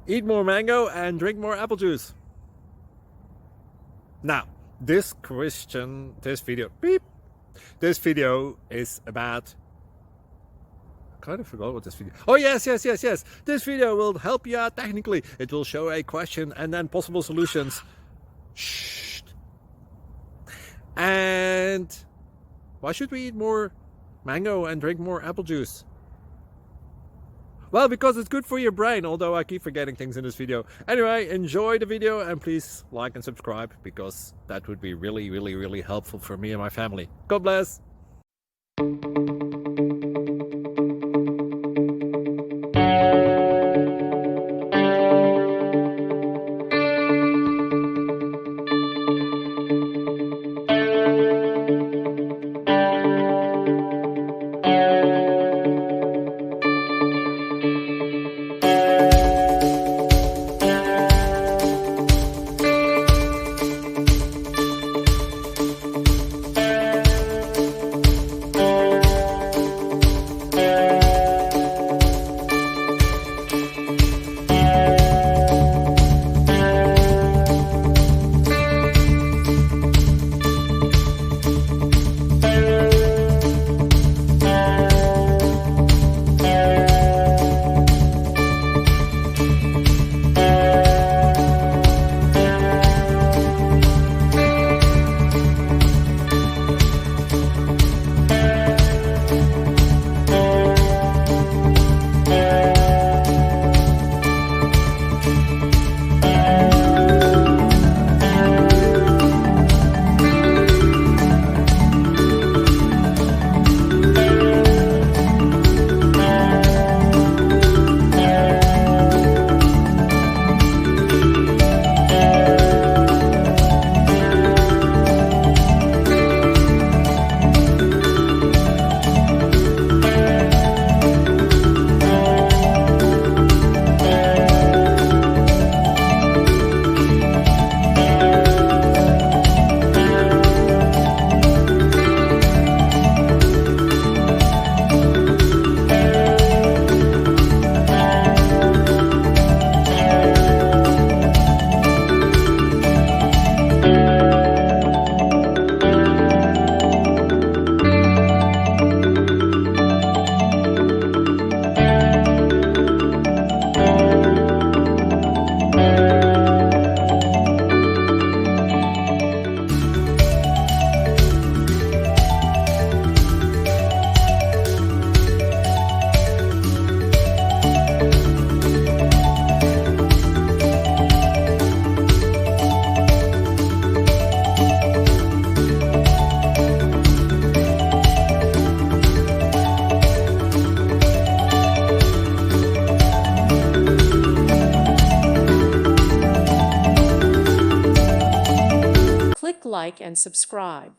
Eat more mango and drink more apple juice. Now, this video is about, I kind of forgot what this video. Oh, yes. This video will help you out technically. It will show a question and then possible solutions. Shh. And why should we eat more mango and drink more apple juice? Well, because it's good for your brain, although I keep forgetting things in this video. Anyway, enjoy the video and please like and subscribe, because that would be really helpful for me and my family. God bless. Click like and subscribe.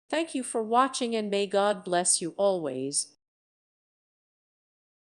Thank you for watching and may God bless you always.